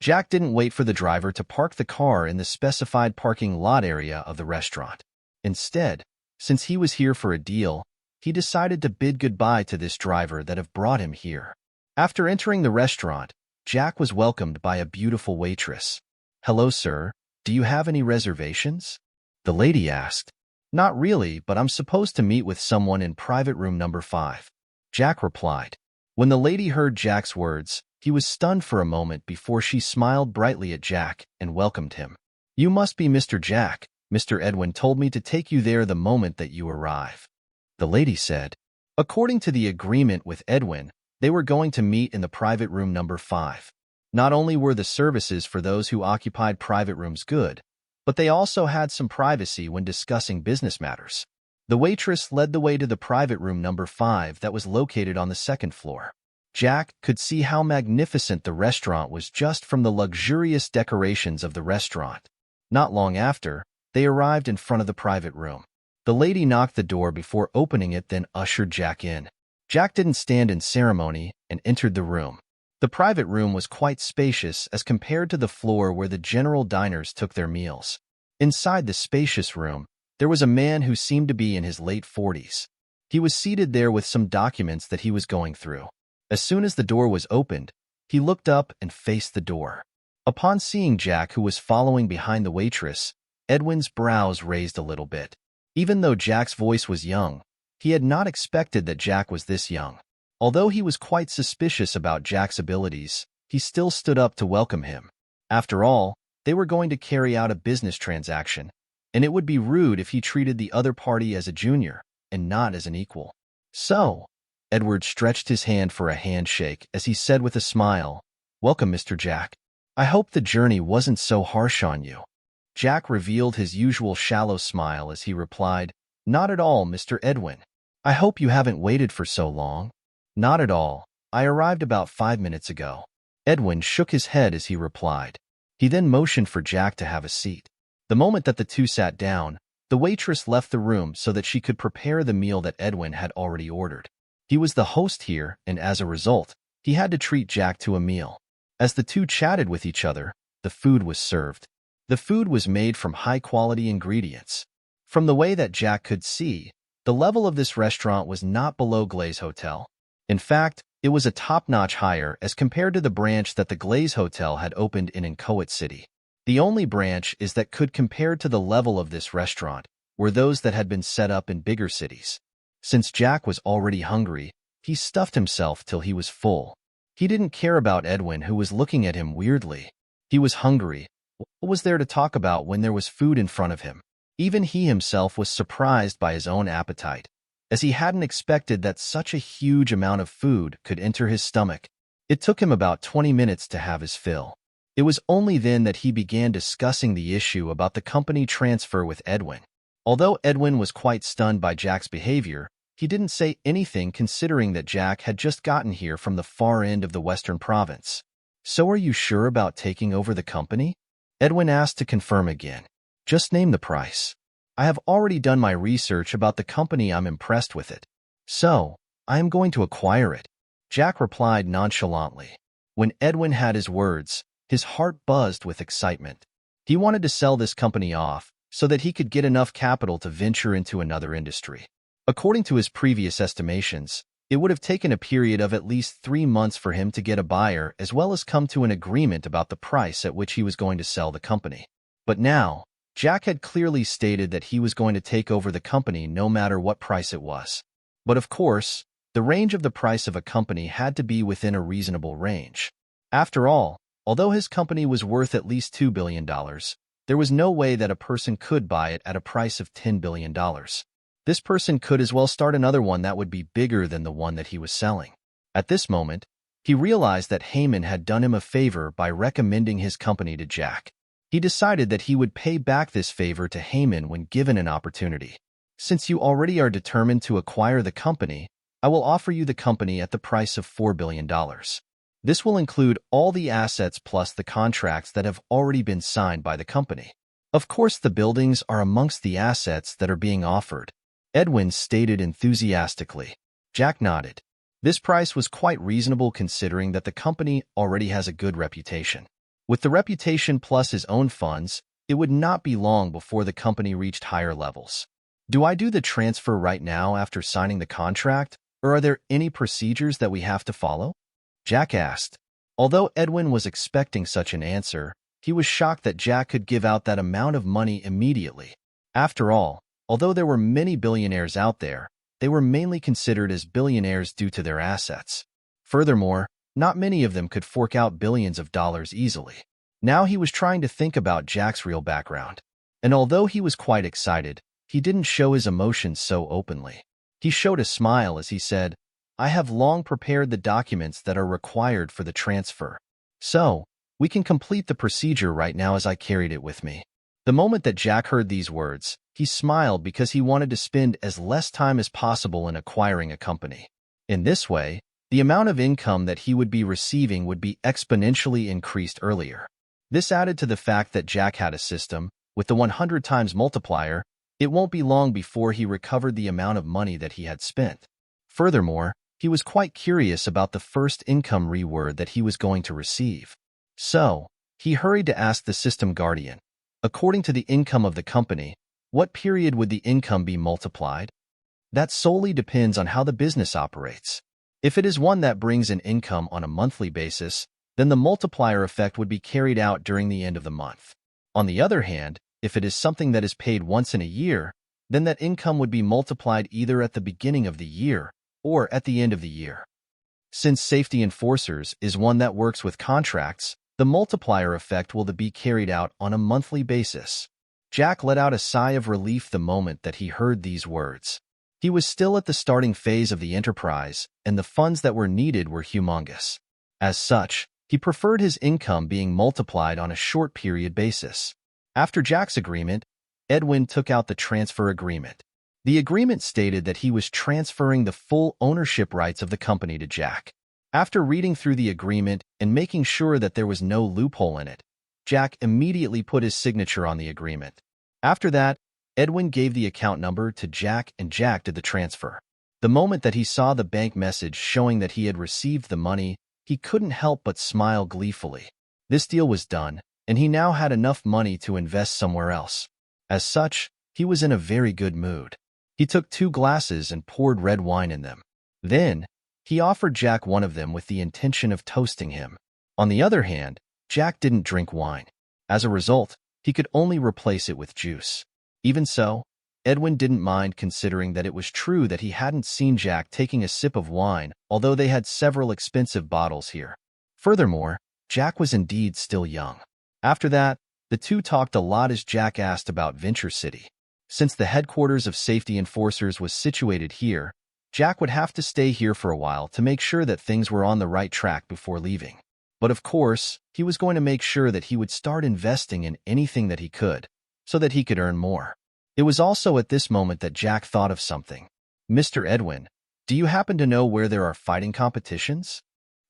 Jack didn't wait for the driver to park the car in the specified parking lot area of the restaurant. Instead, since he was here for a deal, he decided to bid goodbye to this driver that have brought him here. After entering the restaurant, Jack was welcomed by a beautiful waitress. "Hello, sir. Do you have any reservations?" the lady asked. "Not really, but I'm supposed to meet with someone in private room number 5. Jack replied. When the lady heard Jack's words, he was stunned for a moment before she smiled brightly at Jack and welcomed him. "You must be Mr. Jack. Mr. Edwin told me to take you there the moment that you arrive," the lady said. According to the agreement with Edwin, they were going to meet in the private room number 5. Not only were the services for those who occupied private rooms good, but they also had some privacy when discussing business matters. The waitress led the way to the private room number 5 that was located on the second floor. Jack could see how magnificent the restaurant was just from the luxurious decorations of the restaurant. Not long after, they arrived in front of the private room. The lady knocked the door before opening it, then ushered Jack in. Jack didn't stand in ceremony and entered the room. The private room was quite spacious as compared to the floor where the general diners took their meals. Inside the spacious room, there was a man who seemed to be in his late 40s. He was seated there with some documents that he was going through. As soon as the door was opened, he looked up and faced the door. Upon seeing Jack, who was following behind the waitress, Edwin's brows raised a little bit. Even though Jack's voice was young, he had not expected that Jack was this young. Although he was quite suspicious about Jack's abilities, he still stood up to welcome him. After all, they were going to carry out a business transaction, and it would be rude if he treated the other party as a junior and not as an equal. "So," Edward stretched his hand for a handshake as he said with a smile, "Welcome, Mr. Jack. I hope the journey wasn't so harsh on you." Jack revealed his usual shallow smile as he replied, "Not at all, Mr. Edwin. I hope you haven't waited for so long." "Not at all. I arrived about 5 minutes ago." Edwin shook his head as he replied. He then motioned for Jack to have a seat. The moment that the two sat down, the waitress left the room so that she could prepare the meal that Edwin had already ordered. He was the host here, and as a result, he had to treat Jack to a meal. As the two chatted with each other, the food was served. The food was made from high-quality ingredients. From the way that Jack could see, the level of this restaurant was not below Glaze Hotel. In fact, it was a top-notch higher as compared to the branch that the Glaze Hotel had opened in Inchoate City. The only branch is that could compare to the level of this restaurant were those that had been set up in bigger cities. Since Jack was already hungry, he stuffed himself till he was full. He didn't care about Edwin, who was looking at him weirdly. He was hungry. What was there to talk about when there was food in front of him? Even he himself was surprised by his own appetite, as he hadn't expected that such a huge amount of food could enter his stomach. It took him about 20 minutes to have his fill. It was only then that he began discussing the issue about the company transfer with Edwin. Although Edwin was quite stunned by Jack's behavior, he didn't say anything considering that Jack had just gotten here from the far end of the Western Province. "So are you sure about taking over the company?" Edwin asked to confirm again. "Just name the price. I have already done my research about the company. I'm impressed with it. So, I am going to acquire it," Jack replied nonchalantly. When Edwin had his words, his heart buzzed with excitement. He wanted to sell this company off so that he could get enough capital to venture into another industry. According to his previous estimations, it would have taken a period of at least 3 months for him to get a buyer as well as come to an agreement about the price at which he was going to sell the company. But now, Jack had clearly stated that he was going to take over the company no matter what price it was. But of course, the range of the price of a company had to be within a reasonable range. After all, although his company was worth at least $2 billion, there was no way that a person could buy it at a price of $10 billion. This person could as well start another one that would be bigger than the one that he was selling. At this moment, he realized that Heyman had done him a favor by recommending his company to Jack. He decided that he would pay back this favor to Heyman when given an opportunity. "Since you already are determined to acquire the company, I will offer you the company at the price of $4 billion. This will include all the assets plus the contracts that have already been signed by the company. Of course, the buildings are amongst the assets that are being offered," Edwin stated enthusiastically. Jack nodded. This price was quite reasonable considering that the company already has a good reputation. With the reputation plus his own funds, it would not be long before the company reached higher levels. Do I do the transfer right now after signing the contract, or are there any procedures that we have to follow? Jack asked. Although Edwin was expecting such an answer, he was shocked that Jack could give out that amount of money immediately. After all, although there were many billionaires out there, they were mainly considered as billionaires due to their assets. Furthermore, not many of them could fork out billions of dollars easily. Now he was trying to think about Jack's real background. And although he was quite excited, he didn't show his emotions so openly. He showed a smile as he said, I have long prepared the documents that are required for the transfer. So, we can complete the procedure right now as I carried it with me. The moment that Jack heard these words, he smiled because he wanted to spend as less time as possible in acquiring a company. In this way, the amount of income that he would be receiving would be exponentially increased earlier. This added to the fact that Jack had a system, with the 100 times multiplier, it won't be long before he recovered the amount of money that he had spent. Furthermore, he was quite curious about the first income reward that he was going to receive. So, he hurried to ask the system guardian, according to the income of the company, what period would the income be multiplied? That solely depends on how the business operates. If it is one that brings in income on a monthly basis, then the multiplier effect would be carried out during the end of the month. On the other hand, if it is something that is paid once in a year, then that income would be multiplied either at the beginning of the year or at the end of the year. Since safety enforcers is one that works with contracts, the multiplier effect will be carried out on a monthly basis. Jack let out a sigh of relief the moment that he heard these words. He was still at the starting phase of the enterprise, and the funds that were needed were humongous. As such, he preferred his income being multiplied on a short period basis. After Jack's agreement, Edwin took out the transfer agreement. The agreement stated that he was transferring the full ownership rights of the company to Jack. After reading through the agreement and making sure that there was no loophole in it, Jack immediately put his signature on the agreement. After that, Edwin gave the account number to Jack and Jack did the transfer. The moment that he saw the bank message showing that he had received the money, he couldn't help but smile gleefully. This deal was done, and he now had enough money to invest somewhere else. As such, he was in a very good mood. He took 2 glasses and poured red wine in them. Then, he offered Jack one of them with the intention of toasting him. On the other hand, Jack didn't drink wine. As a result, he could only replace it with juice. Even so, Edwin didn't mind considering that it was true that he hadn't seen Jack taking a sip of wine, although they had several expensive bottles here. Furthermore, Jack was indeed still young. After that, the two talked a lot as Jack asked about Venture City. Since the headquarters of safety enforcers was situated here, Jack would have to stay here for a while to make sure that things were on the right track before leaving. But of course, he was going to make sure that he would start investing in anything that he could, so that he could earn more. It was also at this moment that Jack thought of something. Mr. Edwin, do you happen to know where there are fighting competitions?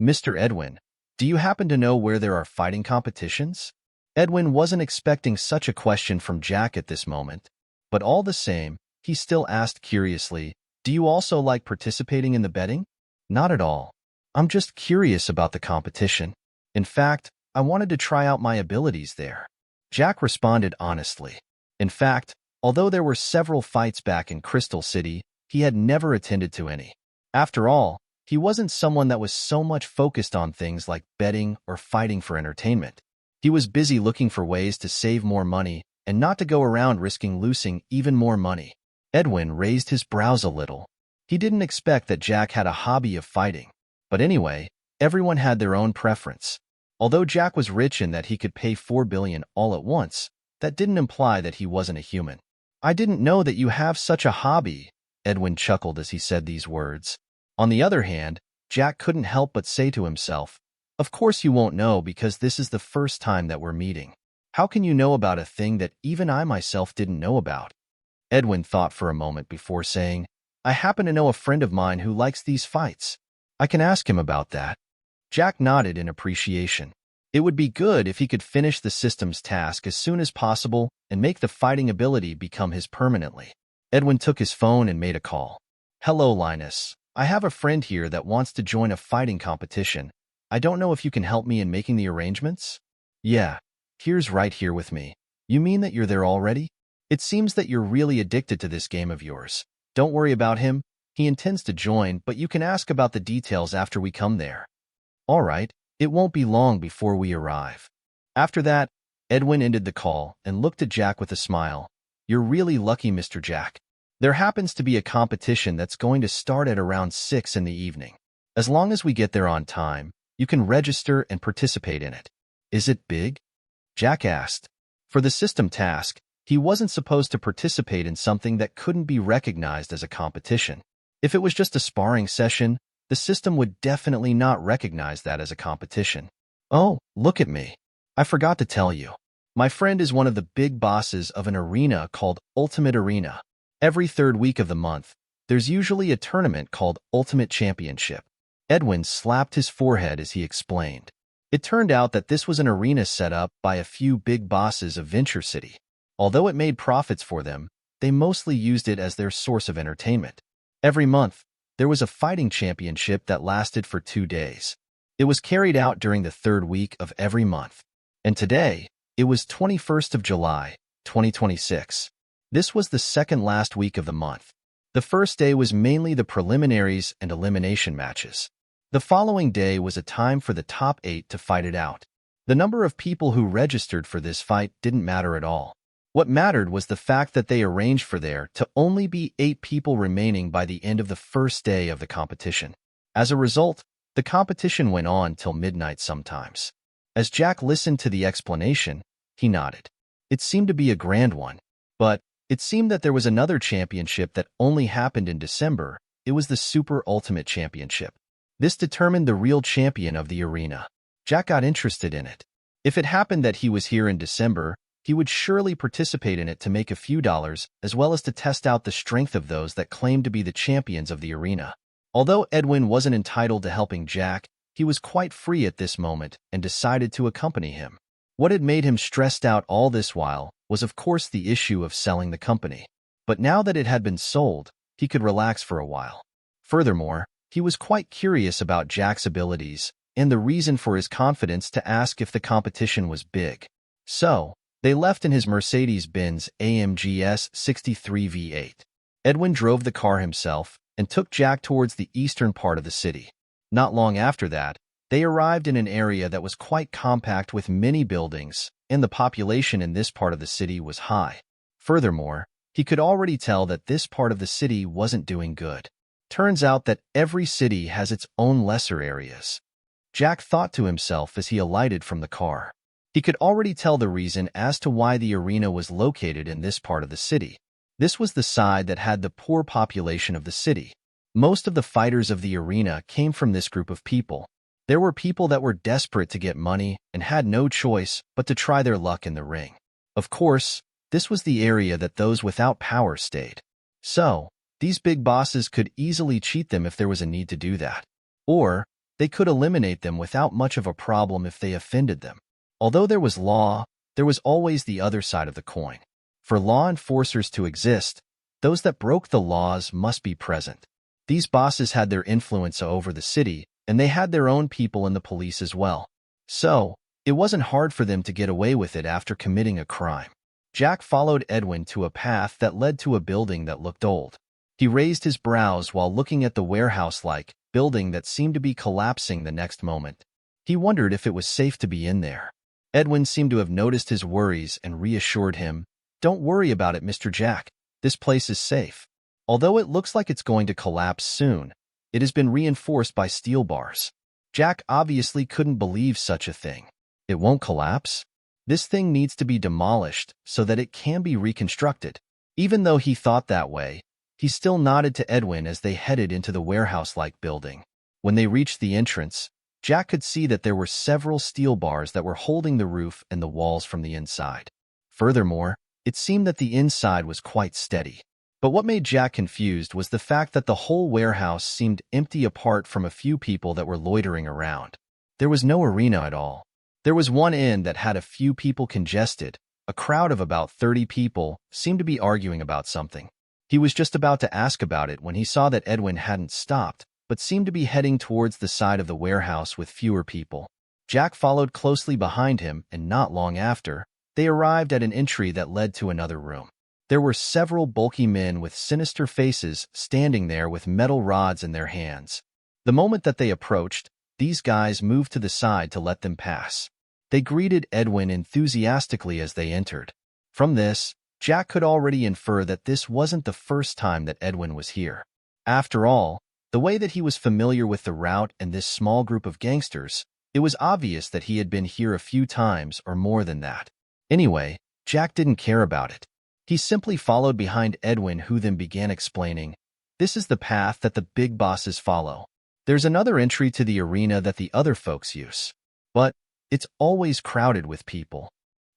Mr. Edwin, do you happen to know where there are fighting competitions? Edwin wasn't expecting such a question from Jack at this moment, but all the same, he still asked curiously, do you also like participating in the betting? Not at all. I'm just curious about the competition. In fact, I wanted to try out my abilities there. Jack responded honestly. In fact, although there were several fights back in Crystal City, he had never attended to any. After all, he wasn't someone that was so much focused on things like betting or fighting for entertainment. He was busy looking for ways to save more money and not to go around risking losing even more money. Edwin raised his brows a little. He didn't expect that Jack had a hobby of fighting. But anyway, everyone had their own preference. Although Jack was rich in that he could pay $4 billion all at once, that didn't imply that he wasn't a human. I didn't know that you have such a hobby, Edwin chuckled as he said these words. On the other hand, Jack couldn't help but say to himself, of course you won't know because this is the first time that we're meeting. How can you know about a thing that even I myself didn't know about? Edwin thought for a moment before saying, I happen to know a friend of mine who likes these fights. I can ask him about that. Jack nodded in appreciation. It would be good if he could finish the system's task as soon as possible and make the fighting ability become his permanently. Edwin took his phone and made a call. Hello, Linus. I have a friend here that wants to join a fighting competition. I don't know if you can help me in making the arrangements? Yeah, here's right here with me. You mean that you're there already? It seems that you're really addicted to this game of yours. Don't worry about him. He intends to join, but you can ask about the details after we come there. All right, it won't be long before we arrive. After that, Edwin ended the call and looked at Jack with a smile. You're really lucky, Mr. Jack. There happens to be a competition that's going to start at around 6 in the evening. As long as we get there on time, you can register and participate in it. Is it big? Jack asked. For the system task, he wasn't supposed to participate in something that couldn't be recognized as a competition. If it was just a sparring session, the system would definitely not recognize that as a competition. Oh, look at me. I forgot to tell you. My friend is one of the big bosses of an arena called Ultimate Arena. Every third week of the month, there's usually a tournament called Ultimate Championship. Edwin slapped his forehead as he explained. It turned out that this was an arena set up by a few big bosses of Venture City. Although it made profits for them, they mostly used it as their source of entertainment. Every month, there was a fighting championship that lasted for 2 days. It was carried out during the third week of every month. And today, it was 21st of July, 2026. This was the second last week of the month. The first day was mainly the preliminaries and elimination matches. The following day was a time for the top 8 to fight it out. The number of people who registered for this fight didn't matter at all. What mattered was the fact that they arranged for there to only be 8 people remaining by the end of the first day of the competition. As a result, the competition went on till midnight sometimes. As Jack listened to the explanation, he nodded. It seemed to be a grand one, but it seemed that there was another championship that only happened in December. It was the Super Ultimate Championship. This determined the real champion of the arena. Jack got interested in it. If it happened that he was here in December, he would surely participate in it to make a few dollars, as well as to test out the strength of those that claimed to be the champions of the arena. Although Edwin wasn't entitled to helping Jack, he was quite free at this moment and decided to accompany him. What had made him stressed out all this while was of course the issue of selling the company. But now that it had been sold, he could relax for a while. Furthermore, he was quite curious about Jack's abilities and the reason for his confidence to ask if the competition was big. So, they left in his Mercedes-Benz AMG S63 V8. Edwin drove the car himself and took Jack towards the eastern part of the city. Not long after that, they arrived in an area that was quite compact with many buildings, and the population in this part of the city was high. Furthermore, he could already tell that this part of the city wasn't doing good. Turns out that every city has its own lesser areas. Jack thought to himself as he alighted from the car. He could already tell the reason as to why the arena was located in this part of the city. This was the side that had the poor population of the city. Most of the fighters of the arena came from this group of people. There were people that were desperate to get money and had no choice but to try their luck in the ring. Of course, this was the area that those without power stayed. So, these big bosses could easily cheat them if there was a need to do that. Or, they could eliminate them without much of a problem if they offended them. Although there was law, there was always the other side of the coin. For law enforcers to exist, those that broke the laws must be present. These bosses had their influence over the city, and they had their own people in the police as well. So, it wasn't hard for them to get away with it after committing a crime. Jack followed Edwin to a path that led to a building that looked old. He raised his brows while looking at the warehouse-like building that seemed to be collapsing the next moment. He wondered if it was safe to be in there. Edwin seemed to have noticed his worries and reassured him, "Don't worry about it, Mr. Jack. This place is safe. Although it looks like it's going to collapse soon, it has been reinforced by steel bars." Jack obviously couldn't believe such a thing. It won't collapse? This thing needs to be demolished so that it can be reconstructed. Even though he thought that way, he still nodded to Edwin as they headed into the warehouse-like building. When they reached the entrance, Jack could see that there were several steel bars that were holding the roof and the walls from the inside. Furthermore, it seemed that the inside was quite steady. But what made Jack confused was the fact that the whole warehouse seemed empty apart from a few people that were loitering around. There was no arena at all. There was one end that had a few people congested. A crowd of about 30 people seemed to be arguing about something. He was just about to ask about it when he saw that Edwin hadn't stopped, but seemed to be heading towards the side of the warehouse with fewer people. Jack followed closely behind him, and not long after, they arrived at an entry that led to another room. There were several bulky men with sinister faces standing there with metal rods in their hands. The moment that they approached, these guys moved to the side to let them pass. They greeted Edwin enthusiastically as they entered. From this, Jack could already infer that this wasn't the first time that Edwin was here. After all, the way that he was familiar with the route and this small group of gangsters, it was obvious that he had been here a few times or more than that. Anyway, Jack didn't care about it. He simply followed behind Edwin, who then began explaining, "This is the path that the big bosses follow. There's another entry to the arena that the other folks use. But it's always crowded with people.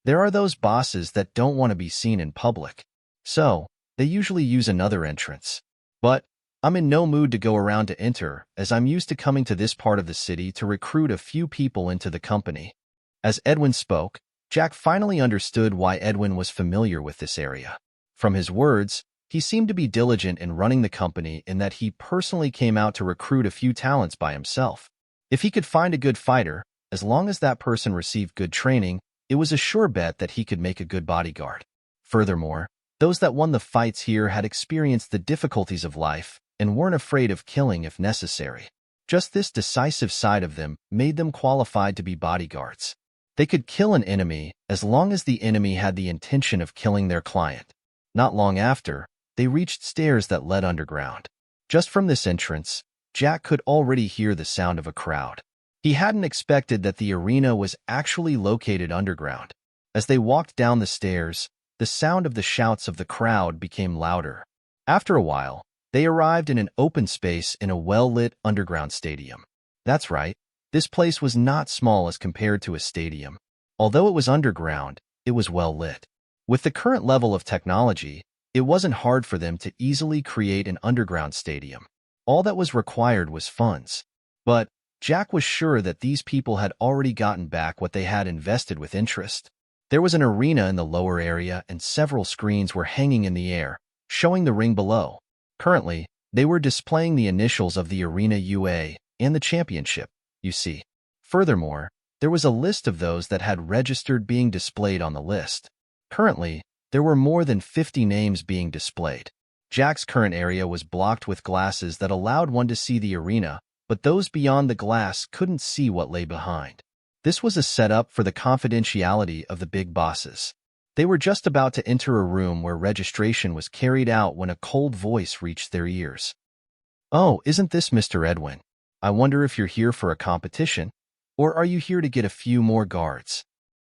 There are those bosses that don't want to be seen in public. So, they usually use another entrance. But I'm in no mood to go around to enter, as I'm used to coming to this part of the city to recruit a few people into the company." As Edwin spoke, Jack finally understood why Edwin was familiar with this area. From his words, he seemed to be diligent in running the company in that he personally came out to recruit a few talents by himself. If he could find a good fighter, as long as that person received good training, it was a sure bet that he could make a good bodyguard. Furthermore, those that won the fights here had experienced the difficulties of life and weren't afraid of killing if necessary. Just this decisive side of them made them qualified to be bodyguards. They could kill an enemy as long as the enemy had the intention of killing their client. Not long after, they reached stairs that led underground. Just from this entrance, Jack could already hear the sound of a crowd. He hadn't expected that the arena was actually located underground. As they walked down the stairs, the sound of the shouts of the crowd became louder. After a while, they arrived in an open space in a well-lit underground stadium. That's right, this place was not small as compared to a stadium. Although it was underground, it was well-lit. With the current level of technology, it wasn't hard for them to easily create an underground stadium. All that was required was funds. But Jack was sure that these people had already gotten back what they had invested with interest. There was an arena in the lower area and several screens were hanging in the air, showing the ring below. Currently, they were displaying the initials of the arena UA and the championship, you see. Furthermore, there was a list of those that had registered being displayed on the list. Currently, there were more than 50 names being displayed. Jack's current area was blocked with glasses that allowed one to see the arena, but those beyond the glass couldn't see what lay behind. This was a setup for the confidentiality of the big bosses. They were just about to enter a room where registration was carried out when a cold voice reached their ears. "Oh, isn't this Mr. Edwin? I wonder if you're here for a competition, or are you here to get a few more guards?"